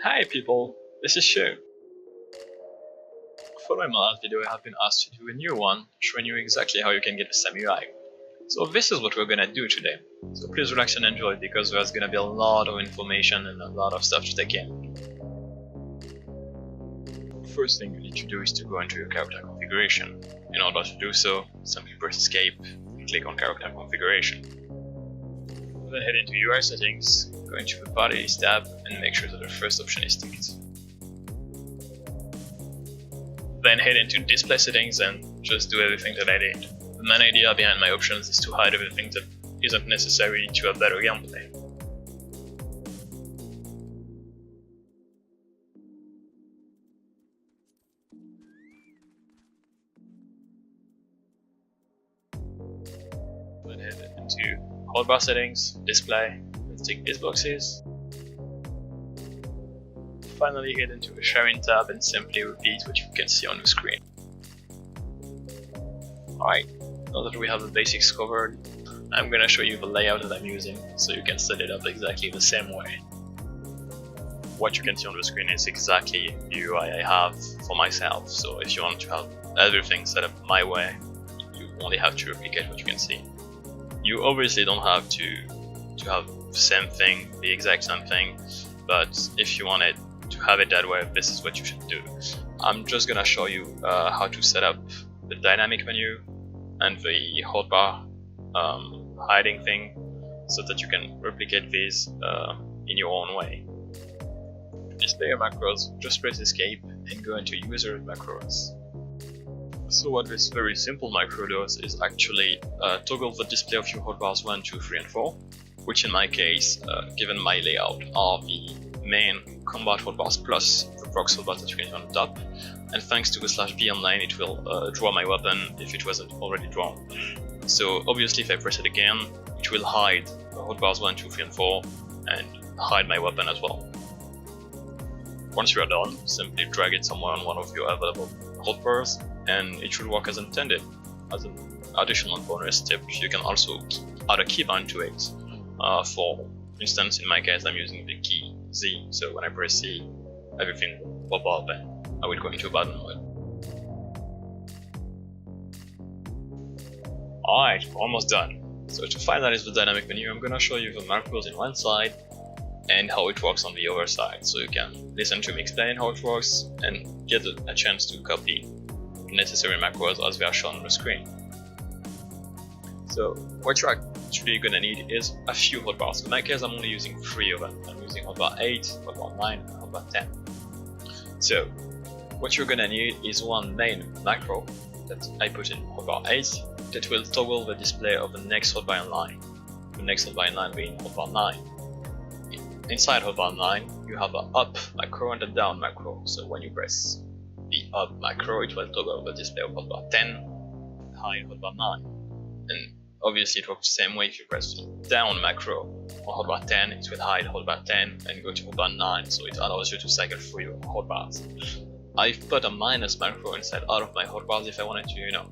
Hi people, this is Shu. Following my last video, I have been asked to do a new one, showing you exactly how you can get the same UI. So this is what we're gonna do today. So please relax and enjoy, because there's gonna be a lot of information and a lot of stuff to take in. First thing you need to do is to go into your character configuration. In order to do so, simply press escape and click on character configuration. Then head into UI settings, go into the bodies tab and make sure that the first option is ticked. Then head into display settings and just do everything that I did. The main idea behind my options is to hide everything that isn't necessary to have better gameplay. Then head into hotbar settings, display, and tick these boxes. Finally head into the sharing tab and simply repeat what you can see on the screen. Alright, now that we have the basics covered, I'm gonna show you the layout that I'm using so you can set it up exactly the same way. What you can see on the screen is exactly the UI I have for myself, so if you want to have everything set up my way, you only have to replicate what you can see. You obviously don't have to have the same thing, the exact same thing, but if you wanted to have it that way, this is what you should do. I'm just gonna show you how to set up the dynamic menu and the hotbar hiding thing so that you can replicate these in your own way. To display your macros, just press escape and go into user macros. So what this very simple macro does is actually toggle the display of your hotbars 1, 2, 3 and 4, which in my case, given my layout, are the main combat hotbars plus the prox hotbars that you can see on the top, and thanks to the /B online it will draw my weapon if it wasn't already drawn. So obviously if I press it again, it will hide the hotbars 1, 2, 3 and 4 and hide my weapon as well. Once you are done, simply drag it somewhere on one of your available hotbars and it should work as intended. As an additional bonus tip, you can also add a keybind to it. For instance, in my case I'm using the key Z, so when I press C, everything will pop up and I will go into battle mode. Alright, we're almost done. So to finalize the dynamic menu, I'm gonna show you the macros in one side and how it works on the other side, so you can listen to me explain how it works and get a chance to copy necessary macros as they are shown on the screen. So what you're actually gonna need is a few hotbars. In my case I'm only using 3 of them. I'm using hotbar 8, hotbar 9 and hotbar 10. So what you're gonna need is one main macro that I put in hotbar 8 that will toggle the display of the next hotbar in line. The next hotbar in line being hotbar 9. Inside hotbar 9 you have an up macro and a down macro, so when you press the up macro it will toggle the display of hotbar 10 and hide hotbar 9. And obviously it works the same way if you press the down macro on hotbar 10, it will hide hotbar 10 and go to hotbar 9, so it allows you to cycle through your hotbars. I've put a minus macro inside all of my hotbars if I wanted to,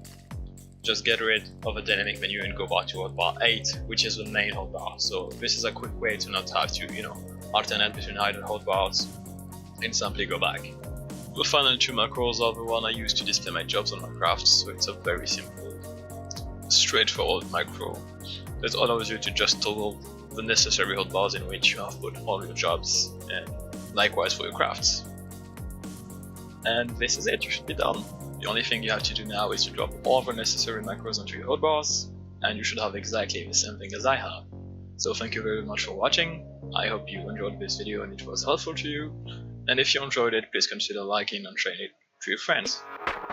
just get rid of the dynamic menu and go back to hotbar 8, which is the main hotbar. So this is a quick way to not have to, alternate between hidden hotbars and simply go back. The final 2 macros are the one I use to display my jobs on my crafts, so it's a very simple, straightforward macro that allows you to just toggle the necessary hotbars in which you have put all your jobs, and likewise for your crafts. And this is it, you should be done. The only thing you have to do now is to drop all the necessary macros onto your hotbars, and you should have exactly the same thing as I have. So thank you very much for watching. I hope you enjoyed this video and it was helpful to you. And if you enjoyed it, please consider liking and sharing it to your friends.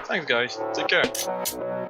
Thanks guys, take care!